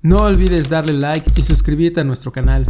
No olvides darle like y suscribirte a nuestro canal.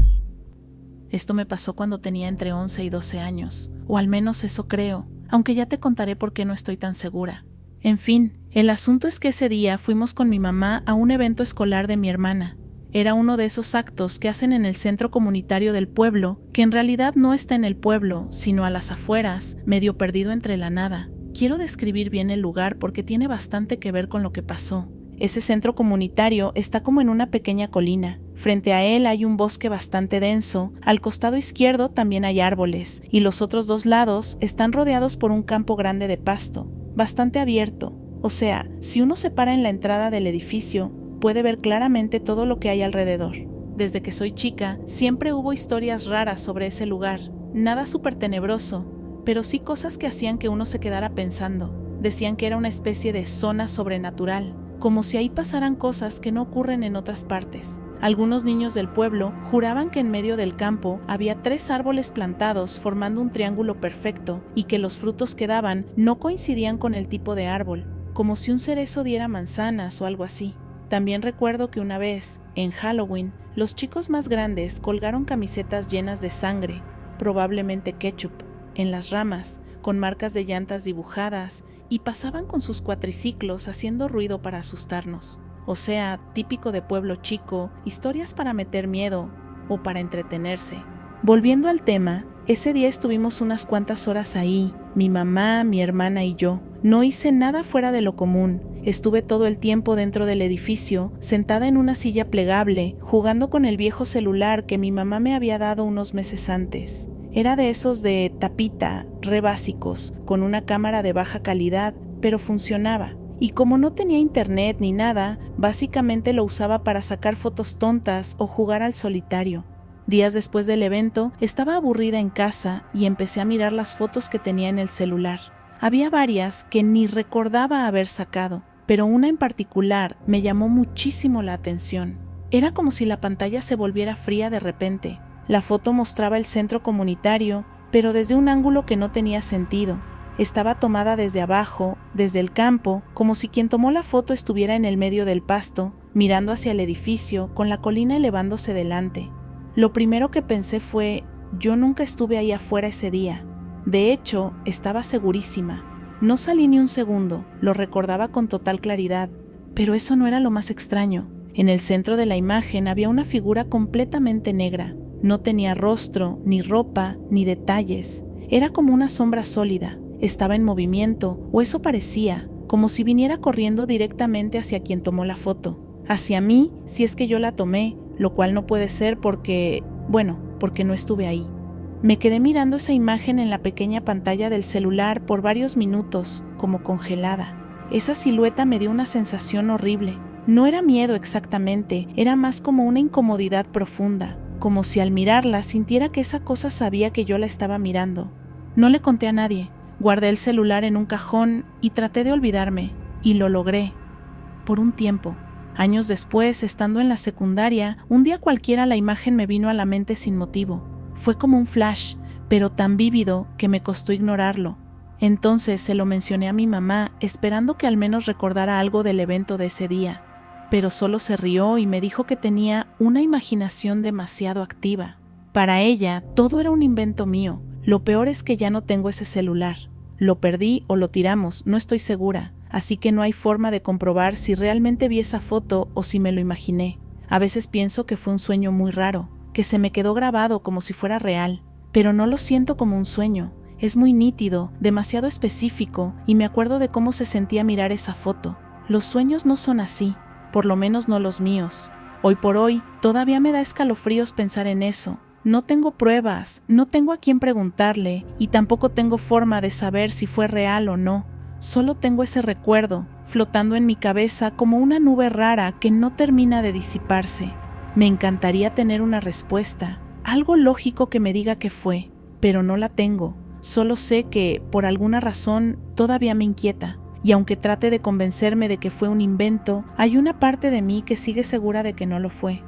Esto me pasó cuando tenía entre 11 y 12 años, o al menos eso creo, aunque ya te contaré por qué no estoy tan segura. En fin, el asunto es que ese día fuimos con mi mamá a un evento escolar de mi hermana. Era uno de esos actos que hacen en el centro comunitario del pueblo, que en realidad no está en el pueblo, sino a las afueras, medio perdido entre la nada. Quiero describir bien el lugar porque tiene bastante que ver con lo que pasó. Ese centro comunitario está como en una pequeña colina. Frente a él hay un bosque bastante denso, al costado izquierdo también hay árboles, y los otros dos lados están rodeados por un campo grande de pasto, bastante abierto. O sea, si uno se para en la entrada del edificio, puede ver claramente todo lo que hay alrededor. Desde que soy chica, siempre hubo historias raras sobre ese lugar. Nada súper tenebroso, pero sí cosas que hacían que uno se quedara pensando. Decían que era una especie de zona sobrenatural, como si ahí pasaran cosas que no ocurren en otras partes. Algunos niños del pueblo juraban que en medio del campo había 3 árboles plantados formando un triángulo perfecto y que los frutos que daban no coincidían con el tipo de árbol, como si un cerezo diera manzanas o algo así. También recuerdo que una vez, en Halloween, los chicos más grandes colgaron camisetas llenas de sangre, probablemente ketchup, en las ramas, con marcas de llantas dibujadas, y pasaban con sus cuatriciclos haciendo ruido para asustarnos. O sea, típico de pueblo chico, historias para meter miedo o para entretenerse. Volviendo al tema, ese día estuvimos unas cuantas horas ahí, mi mamá, mi hermana y yo. No hice nada fuera de lo común. Estuve todo el tiempo dentro del edificio, sentada en una silla plegable, jugando con el viejo celular que mi mamá me había dado unos meses antes. Era de esos de tapita, re básicos, con una cámara de baja calidad, pero funcionaba. Y como no tenía internet ni nada, básicamente lo usaba para sacar fotos tontas o jugar al solitario. Días después del evento, estaba aburrida en casa y empecé a mirar las fotos que tenía en el celular. Había varias que ni recordaba haber sacado, pero una en particular me llamó muchísimo la atención. Era como si la pantalla se volviera fría de repente. La foto mostraba el centro comunitario, pero desde un ángulo que no tenía sentido. Estaba tomada desde abajo, desde el campo, como si quien tomó la foto estuviera en el medio del pasto, mirando hacia el edificio, con la colina elevándose delante. Lo primero que pensé fue, yo nunca estuve ahí afuera ese día. De hecho, estaba segurísima. No salí ni un segundo, lo recordaba con total claridad, pero eso no era lo más extraño. En el centro de la imagen había una figura completamente negra. No tenía rostro, ni ropa, ni detalles. Era como una sombra sólida. Estaba en movimiento, o eso parecía, como si viniera corriendo directamente hacia quien tomó la foto. Hacia mí, si es que yo la tomé, lo cual no puede ser porque no estuve ahí. Me quedé mirando esa imagen en la pequeña pantalla del celular por varios minutos, como congelada. Esa silueta me dio una sensación horrible. No era miedo exactamente, era más como una incomodidad profunda. Como si al mirarla sintiera que esa cosa sabía que yo la estaba mirando. No le conté a nadie, guardé el celular en un cajón y traté de olvidarme, y lo logré, por un tiempo. Años después, estando en la secundaria, un día cualquiera la imagen me vino a la mente sin motivo. Fue como un flash, pero tan vívido que me costó ignorarlo. Entonces se lo mencioné a mi mamá, esperando que al menos recordara algo del evento de ese día. Pero solo se rió y me dijo que tenía una imaginación demasiado activa. Para ella, todo era un invento mío. Lo peor es que ya no tengo ese celular. Lo perdí o lo tiramos, no estoy segura, así que no hay forma de comprobar si realmente vi esa foto o si me lo imaginé. A veces pienso que fue un sueño muy raro, que se me quedó grabado como si fuera real, pero no lo siento como un sueño. Es muy nítido, demasiado específico, y me acuerdo de cómo se sentía mirar esa foto. Los sueños no son así. Por lo menos no los míos. Hoy por hoy, todavía me da escalofríos pensar en eso. No tengo pruebas, no tengo a quién preguntarle, y tampoco tengo forma de saber si fue real o no. Solo tengo ese recuerdo, flotando en mi cabeza como una nube rara que no termina de disiparse. Me encantaría tener una respuesta, algo lógico que me diga qué fue, pero no la tengo. Solo sé que, por alguna razón, todavía me inquieta. Y aunque trate de convencerme de que fue un invento, hay una parte de mí que sigue segura de que no lo fue.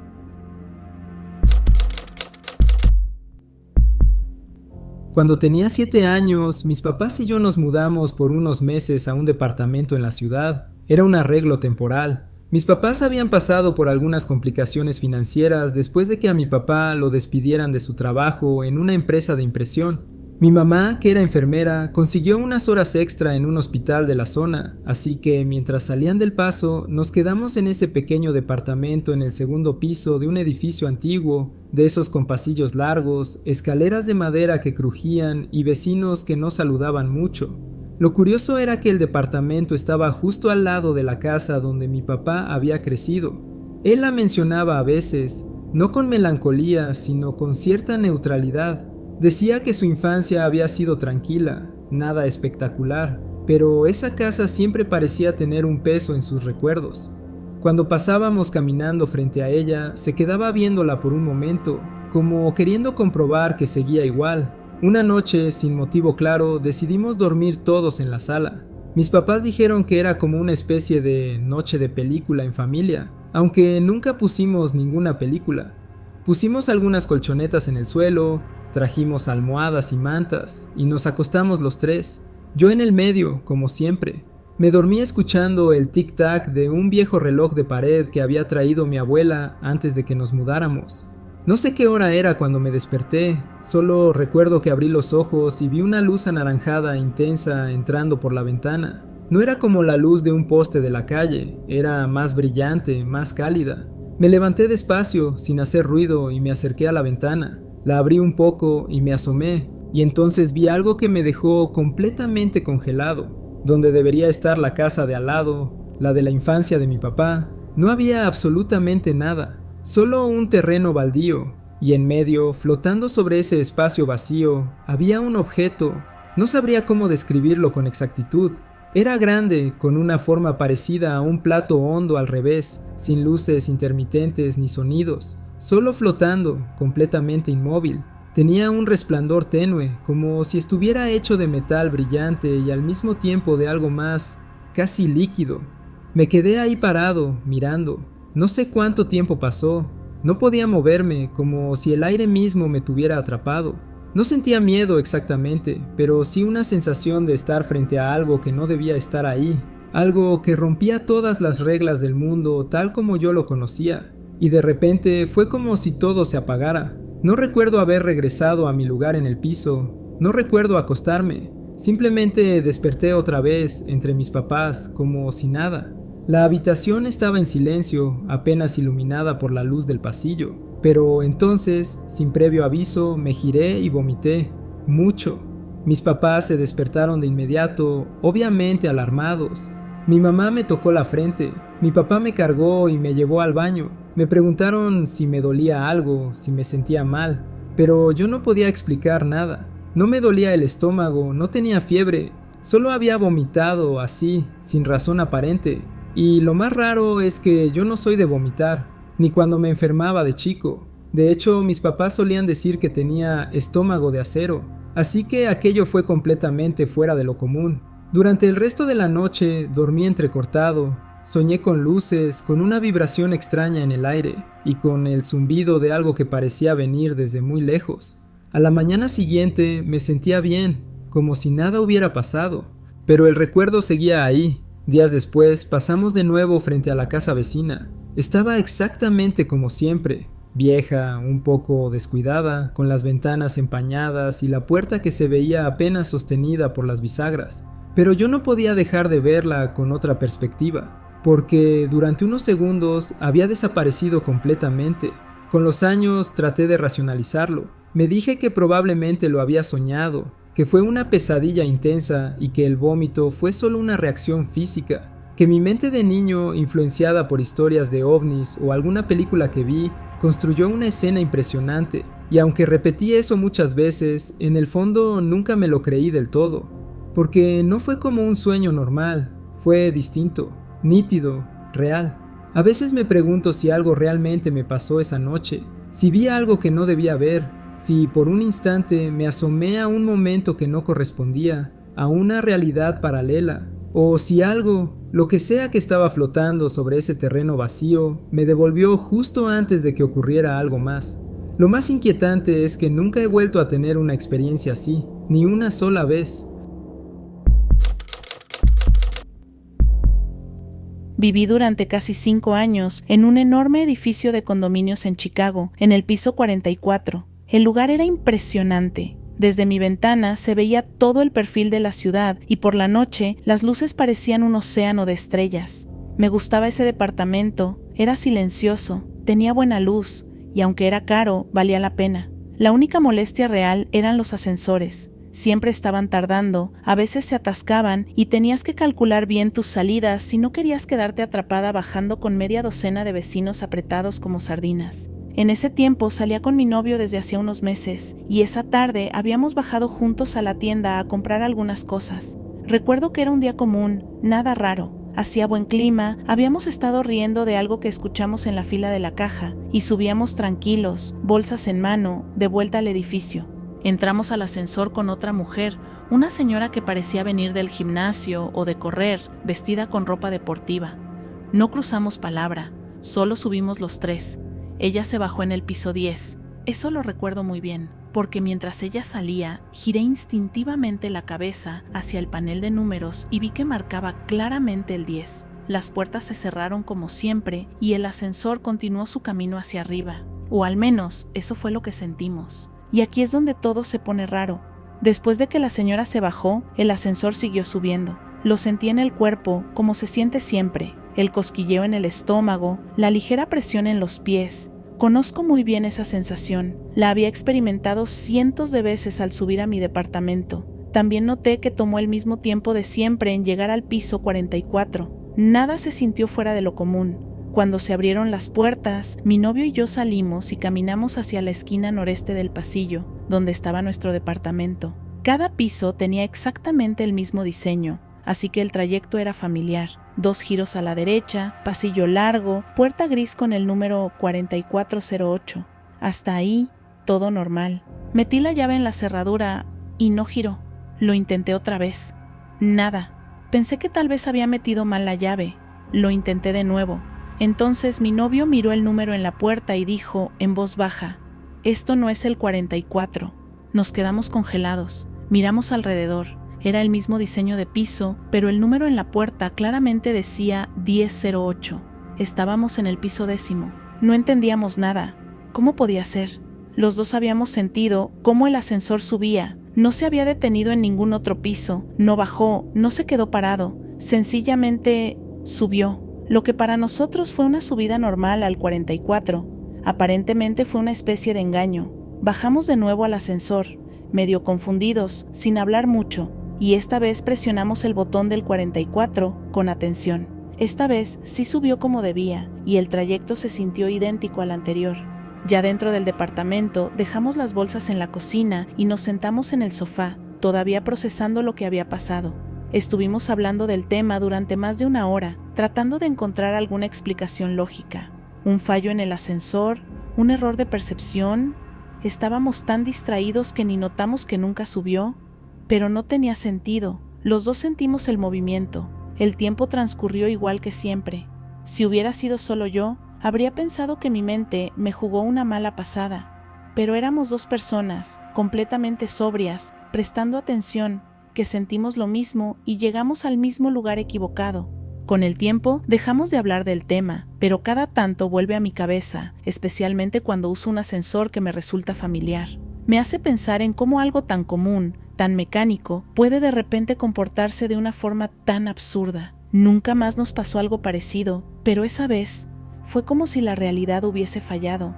Cuando tenía 7 años, mis papás y yo nos mudamos por unos meses a un departamento en la ciudad. Era un arreglo temporal. Mis papás habían pasado por algunas complicaciones financieras después de que a mi papá lo despidieran de su trabajo en una empresa de impresión. Mi mamá, que era enfermera, consiguió unas horas extra en un hospital de la zona, así que mientras salían del paso, nos quedamos en ese pequeño departamento en el segundo piso de un edificio antiguo, de esos con pasillos largos, escaleras de madera que crujían y vecinos que no saludaban mucho. Lo curioso era que el departamento estaba justo al lado de la casa donde mi papá había crecido. Él la mencionaba a veces, no con melancolía, sino con cierta neutralidad. Decía que su infancia había sido tranquila, nada espectacular, pero esa casa siempre parecía tener un peso en sus recuerdos. Cuando pasábamos caminando frente a ella, se quedaba viéndola por un momento, como queriendo comprobar que seguía igual. Una noche, sin motivo claro, decidimos dormir todos en la sala. Mis papás dijeron que era como una especie de noche de película en familia, aunque nunca pusimos ninguna película. Pusimos algunas colchonetas en el suelo, trajimos almohadas y mantas, y nos acostamos los tres, yo en el medio, como siempre. Me dormí escuchando el tic-tac de un viejo reloj de pared que había traído mi abuela antes de que nos mudáramos. No sé qué hora era cuando me desperté, solo recuerdo que abrí los ojos y vi una luz anaranjada intensa entrando por la ventana. No era como la luz de un poste de la calle, era más brillante, más cálida. Me levanté despacio, sin hacer ruido, y me acerqué a la ventana. La abrí un poco y me asomé, y entonces vi algo que me dejó completamente congelado. Donde debería estar la casa de al lado, la de la infancia de mi papá, no había absolutamente nada. Solo un terreno baldío, y en medio, flotando sobre ese espacio vacío, había un objeto. No sabría cómo describirlo con exactitud. Era grande, con una forma parecida a un plato hondo al revés, sin luces intermitentes ni sonidos, solo flotando, completamente inmóvil. Tenía un resplandor tenue, como si estuviera hecho de metal brillante y al mismo tiempo de algo más, casi líquido. Me quedé ahí parado, mirando. No sé cuánto tiempo pasó, no podía moverme, como si el aire mismo me tuviera atrapado. No sentía miedo exactamente, pero sí una sensación de estar frente a algo que no debía estar ahí, algo que rompía todas las reglas del mundo tal como yo lo conocía, y de repente fue como si todo se apagara. No recuerdo haber regresado a mi lugar en el piso, no recuerdo acostarme, simplemente desperté otra vez entre mis papás, como si nada. La habitación estaba en silencio, apenas iluminada por la luz del pasillo, pero entonces, sin previo aviso, me giré y vomité. Mucho. Mis papás se despertaron de inmediato, obviamente alarmados. Mi mamá me tocó la frente, mi papá me cargó y me llevó al baño. Me preguntaron si me dolía algo, si me sentía mal, pero yo no podía explicar nada. No me dolía el estómago, no tenía fiebre, solo había vomitado así, sin razón aparente. Y lo más raro es que yo no soy de vomitar, ni cuando me enfermaba de chico. De hecho, mis papás solían decir que tenía estómago de acero, así que aquello fue completamente fuera de lo común. Durante el resto de la noche dormí entrecortado, soñé con luces, con una vibración extraña en el aire y con el zumbido de algo que parecía venir desde muy lejos. A la mañana siguiente me sentía bien, como si nada hubiera pasado, pero el recuerdo seguía ahí. Días después pasamos de nuevo frente a la casa vecina. Estaba exactamente como siempre, vieja, un poco descuidada, con las ventanas empañadas y la puerta que se veía apenas sostenida por las bisagras. Pero yo no podía dejar de verla con otra perspectiva, porque durante unos segundos había desaparecido completamente. Con los años traté de racionalizarlo. Me dije que probablemente lo había soñado, que fue una pesadilla intensa y que el vómito fue solo una reacción física, que mi mente de niño, influenciada por historias de ovnis o alguna película que vi, construyó una escena impresionante, y aunque repetí eso muchas veces, en el fondo nunca me lo creí del todo, porque no fue como un sueño normal, fue distinto, nítido, real. A veces me pregunto si algo realmente me pasó esa noche, si vi algo que no debía ver, si por un instante me asomé a un momento que no correspondía, a una realidad paralela, o si algo, lo que sea que estaba flotando sobre ese terreno vacío, me devolvió justo antes de que ocurriera algo más. Lo más inquietante es que nunca he vuelto a tener una experiencia así, ni una sola vez. Viví durante casi 5 años en un enorme edificio de condominios en Chicago, en el piso 44. El lugar era impresionante. Desde mi ventana se veía todo el perfil de la ciudad y por la noche las luces parecían un océano de estrellas. Me gustaba ese departamento, era silencioso, tenía buena luz y aunque era caro, valía la pena. La única molestia real eran los ascensores. Siempre estaban tardando, a veces se atascaban y tenías que calcular bien tus salidas si no querías quedarte atrapada bajando con media docena de vecinos apretados como sardinas. En ese tiempo salía con mi novio desde hacía unos meses y esa tarde habíamos bajado juntos a la tienda a comprar algunas cosas. Recuerdo que era un día común, nada raro. Hacía buen clima, habíamos estado riendo de algo que escuchamos en la fila de la caja y subíamos tranquilos, bolsas en mano, de vuelta al edificio. Entramos al ascensor con otra mujer, una señora que parecía venir del gimnasio o de correr, vestida con ropa deportiva. No cruzamos palabra, solo subimos los 3. Ella se bajó en el piso 10. Eso lo recuerdo muy bien, porque mientras ella salía, giré instintivamente la cabeza hacia el panel de números y vi que marcaba claramente el 10. Las puertas se cerraron como siempre y el ascensor continuó su camino hacia arriba, o al menos eso fue lo que sentimos. Y aquí es donde todo se pone raro. Después de que la señora se bajó, el ascensor siguió subiendo. Lo sentí en el cuerpo, como se siente siempre. El cosquilleo en el estómago, la ligera presión en los pies. Conozco muy bien esa sensación. La había experimentado cientos de veces al subir a mi departamento. También noté que tomó el mismo tiempo de siempre en llegar al piso 44. Nada se sintió fuera de lo común. Cuando se abrieron las puertas, mi novio y yo salimos y caminamos hacia la esquina noreste del pasillo, donde estaba nuestro departamento. Cada piso tenía exactamente el mismo diseño, así que el trayecto era familiar. 2 giros a la derecha, pasillo largo, puerta gris con el número 4408. Hasta ahí, todo normal. Metí la llave en la cerradura y no giró. Lo intenté otra vez. Nada. Pensé que tal vez había metido mal la llave. Lo intenté de nuevo. Entonces mi novio miró el número en la puerta y dijo en voz baja: «Esto no es el 44». Nos quedamos congelados. Miramos alrededor. Era el mismo diseño de piso, pero el número en la puerta claramente decía 1008. Estábamos en el piso 10º. No entendíamos nada. ¿Cómo podía ser? Los dos habíamos sentido cómo el ascensor subía. No se había detenido en ningún otro piso. No bajó, no se quedó parado. Sencillamente subió. Lo que para nosotros fue una subida normal al 44, aparentemente fue una especie de engaño. Bajamos de nuevo al ascensor, medio confundidos, sin hablar mucho, y esta vez presionamos el botón del 44 con atención. Esta vez sí subió como debía, y el trayecto se sintió idéntico al anterior. Ya dentro del departamento, dejamos las bolsas en la cocina y nos sentamos en el sofá, todavía procesando lo que había pasado. Estuvimos hablando del tema durante más de 1 hora, tratando de encontrar alguna explicación lógica. Un fallo en el ascensor, un error de percepción. Estábamos tan distraídos que ni notamos que nunca subió, pero no tenía sentido. Los dos sentimos el movimiento. El tiempo transcurrió igual que siempre. Si hubiera sido solo yo, habría pensado que mi mente me jugó una mala pasada. Pero éramos 2 personas, completamente sobrias, prestando atención, que sentimos lo mismo y llegamos al mismo lugar equivocado. Con el tiempo dejamos de hablar del tema, pero cada tanto vuelve a mi cabeza, especialmente cuando uso un ascensor que me resulta familiar. Me hace pensar en cómo algo tan común, tan mecánico, puede de repente comportarse de una forma tan absurda. Nunca más nos pasó algo parecido, pero esa vez fue como si la realidad hubiese fallado.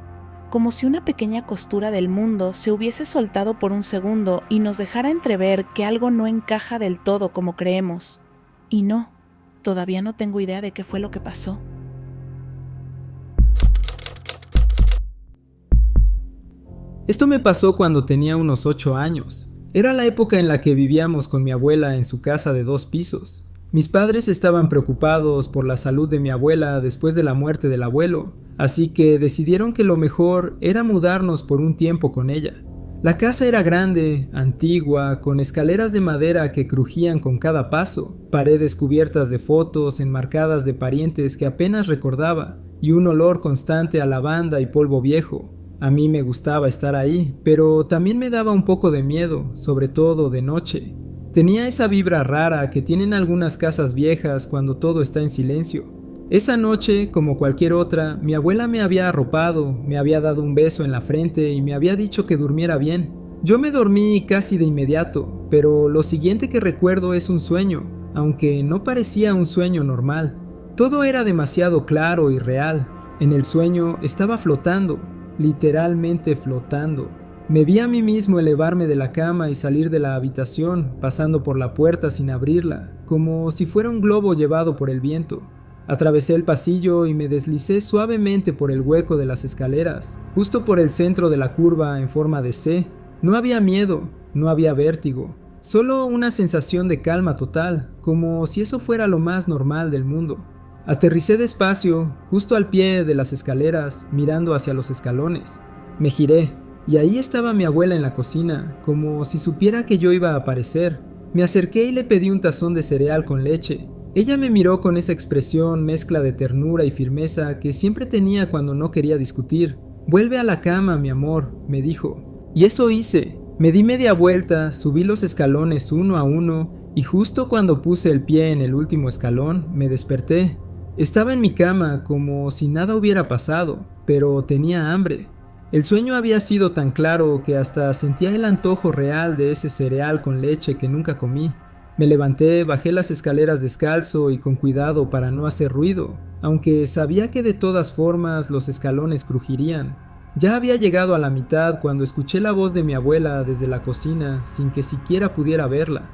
Como si una pequeña costura del mundo se hubiese soltado por un segundo y nos dejara entrever que algo no encaja del todo como creemos. Y no, todavía no tengo idea de qué fue lo que pasó. Esto me pasó cuando tenía unos 8 años. Era la época en la que vivíamos con mi abuela en su casa de 2 pisos. Mis padres estaban preocupados por la salud de mi abuela después de la muerte del abuelo, así que decidieron que lo mejor era mudarnos por un tiempo con ella. La casa era grande, antigua, con escaleras de madera que crujían con cada paso, paredes cubiertas de fotos enmarcadas de parientes que apenas recordaba, y un olor constante a lavanda y polvo viejo. A mí me gustaba estar ahí, pero también me daba un poco de miedo, sobre todo de noche. Tenía esa vibra rara que tienen algunas casas viejas cuando todo está en silencio. Esa noche, como cualquier otra, mi abuela me había arropado, me había dado un beso en la frente y me había dicho que durmiera bien. Yo me dormí casi de inmediato, pero lo siguiente que recuerdo es un sueño, aunque no parecía un sueño normal. Todo era demasiado claro y real. En el sueño estaba flotando, literalmente flotando. Me vi a mí mismo elevarme de la cama y salir de la habitación, pasando por la puerta sin abrirla, como si fuera un globo llevado por el viento. Atravesé el pasillo y me deslicé suavemente por el hueco de las escaleras, justo por el centro de la curva en forma de C. No había miedo, no había vértigo, solo una sensación de calma total, como si eso fuera lo más normal del mundo. Aterricé despacio, justo al pie de las escaleras, mirando hacia los escalones. Me giré, y ahí estaba mi abuela en la cocina, como si supiera que yo iba a aparecer. Me acerqué y le pedí un tazón de cereal con leche. Ella me miró con esa expresión mezcla de ternura y firmeza que siempre tenía cuando no quería discutir. «Vuelve a la cama, mi amor», me dijo. Y eso hice. Me di media vuelta, subí los escalones uno a uno, y justo cuando puse el pie en el último escalón, me desperté. Estaba en mi cama como si nada hubiera pasado, pero tenía hambre. El sueño había sido tan claro que hasta sentía el antojo real de ese cereal con leche que nunca comí. Me levanté, bajé las escaleras descalzo y con cuidado para no hacer ruido, aunque sabía que de todas formas los escalones crujirían. Ya había llegado a la mitad cuando escuché la voz de mi abuela desde la cocina sin que siquiera pudiera verla.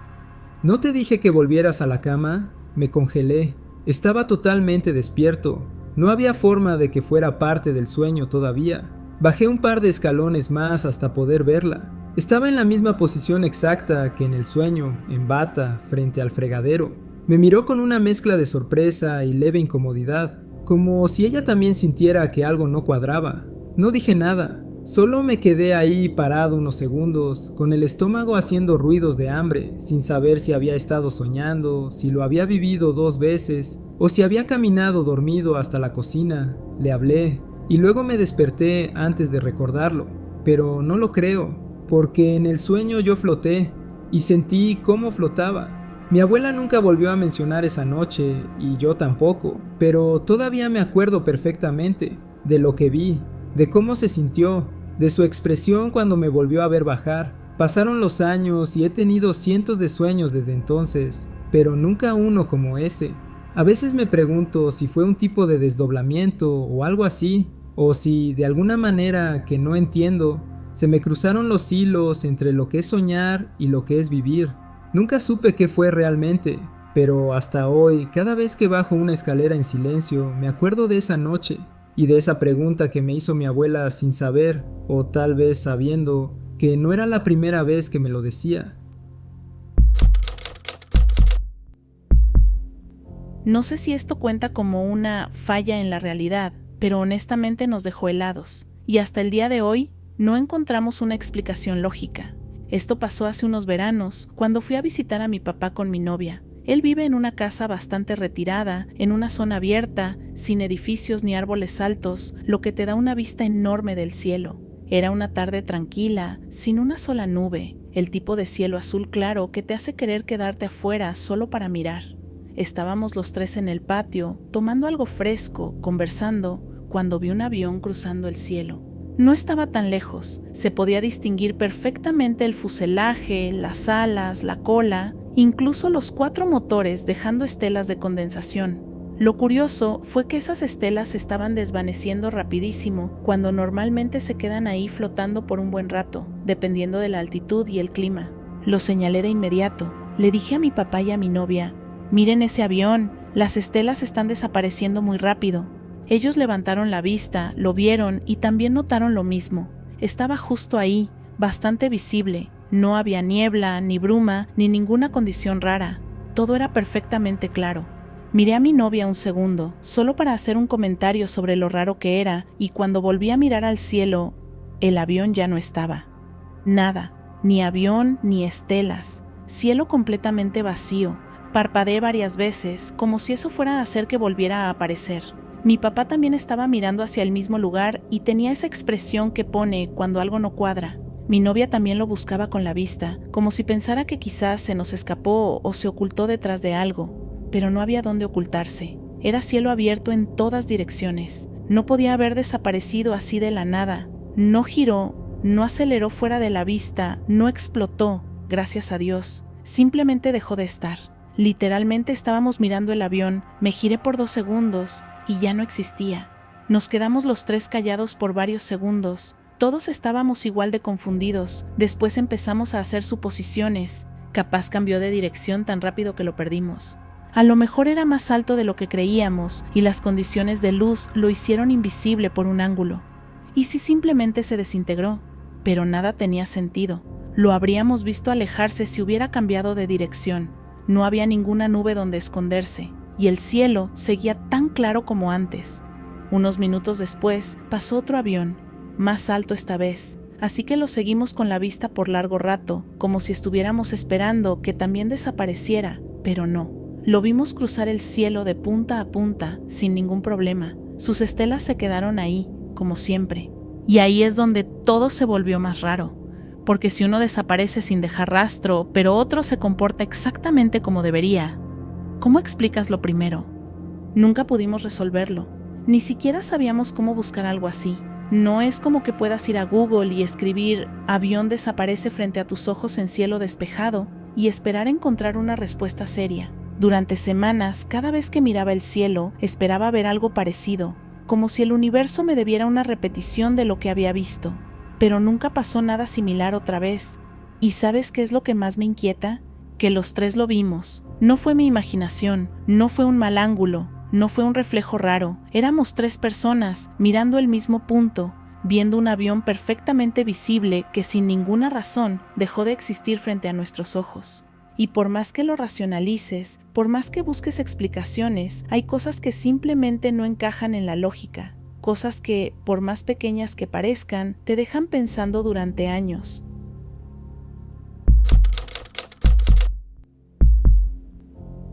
«¿No te dije que volvieras a la cama?». Me congelé. Estaba totalmente despierto. No había forma de que fuera parte del sueño todavía. Bajé un par de escalones más hasta poder verla. Estaba en la misma posición exacta que en el sueño, en bata, frente al fregadero. Me miró con una mezcla de sorpresa y leve incomodidad, como si ella también sintiera que algo no cuadraba. No dije nada, solo me quedé ahí parado unos segundos, con el estómago haciendo ruidos de hambre, sin saber si había estado soñando, si lo había vivido 2 veces, o si había caminado dormido hasta la cocina. Le hablé, y luego me desperté antes de recordarlo, pero no lo creo. Porque en el sueño yo floté y sentí cómo flotaba. Mi abuela nunca volvió a mencionar esa noche y yo tampoco, pero todavía me acuerdo perfectamente de lo que vi, de cómo se sintió, de su expresión cuando me volvió a ver bajar. Pasaron los años y he tenido cientos de sueños desde entonces, pero nunca uno como ese. A veces me pregunto si fue un tipo de desdoblamiento o algo así, o si de alguna manera que no entiendo, se me cruzaron los hilos entre lo que es soñar y lo que es vivir. Nunca supe qué fue realmente, pero hasta hoy, cada vez que bajo una escalera en silencio, me acuerdo de esa noche y de esa pregunta que me hizo mi abuela sin saber, o tal vez sabiendo, que no era la primera vez que me lo decía. No sé si esto cuenta como una falla en la realidad, pero honestamente nos dejó helados, y hasta el día de hoy no encontramos una explicación lógica. Esto pasó hace unos veranos, cuando fui a visitar a mi papá con mi novia. Él vive en una casa bastante retirada, en una zona abierta, sin edificios ni árboles altos, lo que te da una vista enorme del cielo. Era una tarde tranquila, sin una sola nube, el tipo de cielo azul claro que te hace querer quedarte afuera solo para mirar. Estábamos los 3 en el patio, tomando algo fresco, conversando, cuando vi un avión cruzando el cielo. No estaba tan lejos, se podía distinguir perfectamente el fuselaje, las alas, la cola, incluso los 4 motores dejando estelas de condensación. Lo curioso fue que esas estelas se estaban desvaneciendo rapidísimo cuando normalmente se quedan ahí flotando por un buen rato, dependiendo de la altitud y el clima. Lo señalé de inmediato. Le dije a mi papá y a mi novia: «Miren ese avión, las estelas están desapareciendo muy rápido». Ellos levantaron la vista, lo vieron y también notaron lo mismo. Estaba justo ahí, bastante visible. No había niebla, ni bruma, ni ninguna condición rara. Todo era perfectamente claro. Miré a mi novia un segundo, solo para hacer un comentario sobre lo raro que era, y cuando volví a mirar al cielo, el avión ya no estaba. Nada, ni avión ni estelas. Cielo completamente vacío. Parpadeé varias veces, como si eso fuera a hacer que volviera a aparecer. Mi papá también estaba mirando hacia el mismo lugar y tenía esa expresión que pone cuando algo no cuadra. Mi novia también lo buscaba con la vista, como si pensara que quizás se nos escapó o se ocultó detrás de algo, pero no había dónde ocultarse. Era cielo abierto en todas direcciones. No podía haber desaparecido así de la nada. No giró, no aceleró fuera de la vista, no explotó, gracias a Dios. Simplemente dejó de estar. Literalmente estábamos mirando el avión, me giré por 2 segundos y ya no existía. Nos quedamos los 3 callados por varios segundos. Todos estábamos igual de confundidos. Después empezamos a hacer suposiciones. Capaz cambió de dirección tan rápido que lo perdimos. A lo mejor era más alto de lo que creíamos y las condiciones de luz lo hicieron invisible por un ángulo. ¿Y si simplemente se desintegró? Pero nada tenía sentido. Lo habríamos visto alejarse si hubiera cambiado de dirección. No había ninguna nube donde esconderse y el cielo seguía tan claro como antes. Unos minutos después pasó otro avión, más alto esta vez, así que lo seguimos con la vista por largo rato, como si estuviéramos esperando que también desapareciera, pero no. Lo vimos cruzar el cielo de punta a punta, sin ningún problema. Sus estelas se quedaron ahí, como siempre. Y ahí es donde todo se volvió más raro, porque si uno desaparece sin dejar rastro, pero otro se comporta exactamente como debería, ¿cómo explicas lo primero? Nunca pudimos resolverlo. Ni siquiera sabíamos cómo buscar algo así. No es como que puedas ir a Google y escribir «avión desaparece frente a tus ojos en cielo despejado» y esperar encontrar una respuesta seria. Durante semanas, cada vez que miraba el cielo, esperaba ver algo parecido, como si el universo me debiera una repetición de lo que había visto. Pero nunca pasó nada similar otra vez. ¿Y sabes qué es lo que más me inquieta? Que los 3 lo vimos. No fue mi imaginación, no fue un mal ángulo, no fue un reflejo raro. Éramos 3 personas, mirando el mismo punto, viendo un avión perfectamente visible que sin ninguna razón dejó de existir frente a nuestros ojos. Y por más que lo racionalices, por más que busques explicaciones, hay cosas que simplemente no encajan en la lógica. Cosas que, por más pequeñas que parezcan, te dejan pensando durante años.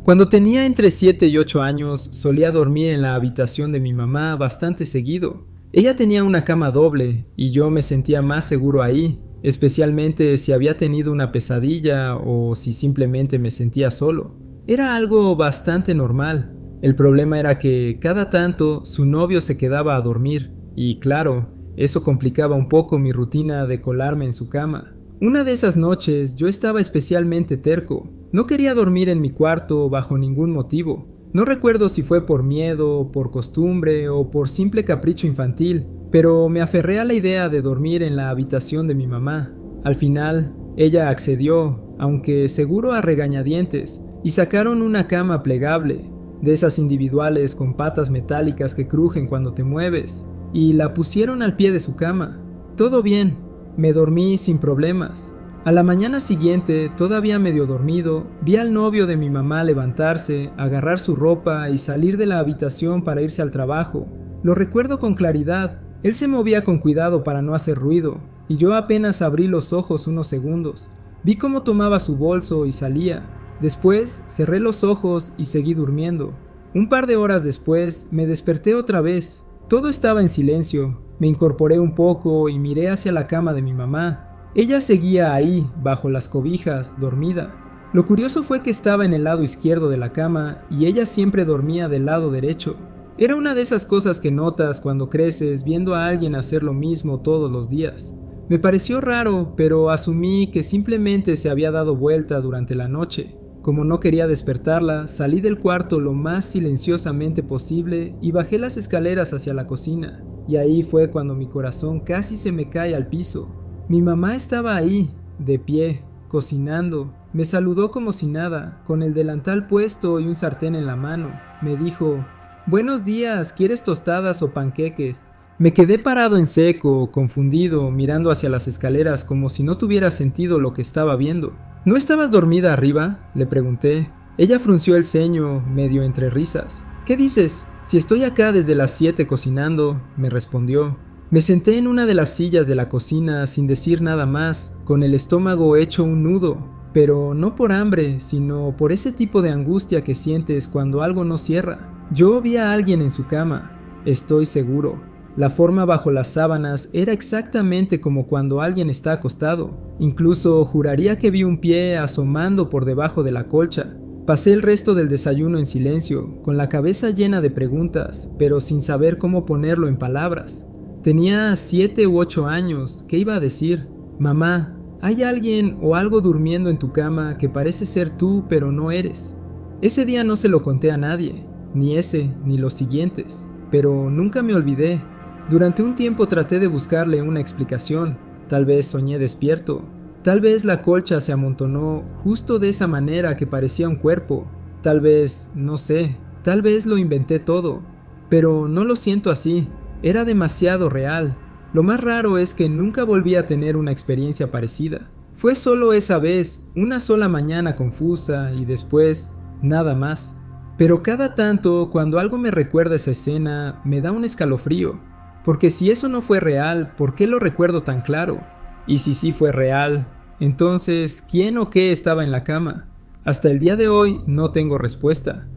Cuando tenía entre 7 y 8 años, solía dormir en la habitación de mi mamá bastante seguido. Ella tenía una cama doble y yo me sentía más seguro ahí, especialmente si había tenido una pesadilla o si simplemente me sentía solo. Era algo bastante normal. El problema era que cada tanto su novio se quedaba a dormir y claro, eso complicaba un poco mi rutina de colarme en su cama. Una de esas noches yo estaba especialmente terco. No quería dormir en mi cuarto bajo ningún motivo. No recuerdo si fue por miedo, por costumbre o por simple capricho infantil, pero me aferré a la idea de dormir en la habitación de mi mamá. Al final, ella accedió, aunque seguro a regañadientes, y sacaron una cama plegable, de esas individuales con patas metálicas que crujen cuando te mueves, y la pusieron al pie de su cama. Todo bien, me dormí sin problemas. A la mañana siguiente, todavía medio dormido, vi al novio de mi mamá levantarse, agarrar su ropa y salir de la habitación para irse al trabajo. Lo recuerdo con claridad. Él se movía con cuidado para no hacer ruido, y yo apenas abrí los ojos unos segundos. Vi cómo tomaba su bolso y salía. Después cerré los ojos y seguí durmiendo. Un par de horas después me desperté otra vez. Todo estaba en silencio. Me incorporé un poco y miré hacia la cama de mi mamá. Ella seguía ahí, bajo las cobijas, dormida. Lo curioso fue que estaba en el lado izquierdo de la cama y ella siempre dormía del lado derecho. Era una de esas cosas que notas cuando creces viendo a alguien hacer lo mismo todos los días. Me pareció raro, pero asumí que simplemente se había dado vuelta durante la noche. Como no quería despertarla, salí del cuarto lo más silenciosamente posible y bajé las escaleras hacia la cocina. Y ahí fue cuando mi corazón casi se me cae al piso. Mi mamá estaba ahí, de pie, cocinando. Me saludó como si nada, con el delantal puesto y un sartén en la mano. Me dijo: «Buenos días, ¿quieres tostadas o panqueques?». Me quedé parado en seco, confundido, mirando hacia las escaleras como si no tuviera sentido lo que estaba viendo. «¿No estabas dormida arriba?», le pregunté. Ella frunció el ceño, medio entre risas. «¿Qué dices? Si estoy acá desde las 7 cocinando», me respondió. Me senté en una de las sillas de la cocina sin decir nada más, con el estómago hecho un nudo, pero no por hambre, sino por ese tipo de angustia que sientes cuando algo no cierra. Yo vi a alguien en su cama, estoy seguro. La forma bajo las sábanas era exactamente como cuando alguien está acostado. Incluso juraría que vi un pie asomando por debajo de la colcha. Pasé el resto del desayuno en silencio, con la cabeza llena de preguntas, pero sin saber cómo ponerlo en palabras. Tenía 7 u 8 años. ¿Qué iba a decir? Mamá, hay alguien o algo durmiendo en tu cama que parece ser tú, pero no eres. Ese día no se lo conté a nadie, ni ese, ni los siguientes, pero nunca me olvidé. Durante un tiempo traté de buscarle una explicación. Tal vez soñé despierto. Tal vez la colcha se amontonó justo de esa manera que parecía un cuerpo. Tal vez, no sé, tal vez lo inventé todo. Pero no lo siento así. Era demasiado real. Lo más raro es que nunca volví a tener una experiencia parecida. Fue solo esa vez, una sola mañana confusa y después, nada más. Pero cada tanto, cuando algo me recuerda esa escena, me da un escalofrío. Porque si eso no fue real, ¿por qué lo recuerdo tan claro? Y si sí fue real, entonces, ¿quién o qué estaba en la cama? Hasta el día de hoy no tengo respuesta.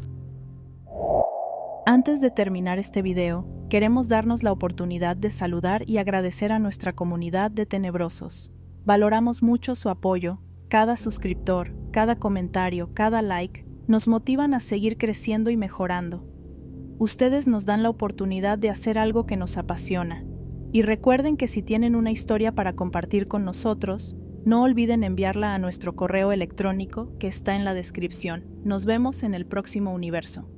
Antes de terminar este video, queremos darnos la oportunidad de saludar y agradecer a nuestra comunidad de tenebrosos. Valoramos mucho su apoyo, cada suscriptor, cada comentario, cada like, nos motivan a seguir creciendo y mejorando. Ustedes nos dan la oportunidad de hacer algo que nos apasiona. Y recuerden que si tienen una historia para compartir con nosotros, no olviden enviarla a nuestro correo electrónico que está en la descripción. Nos vemos en el próximo universo.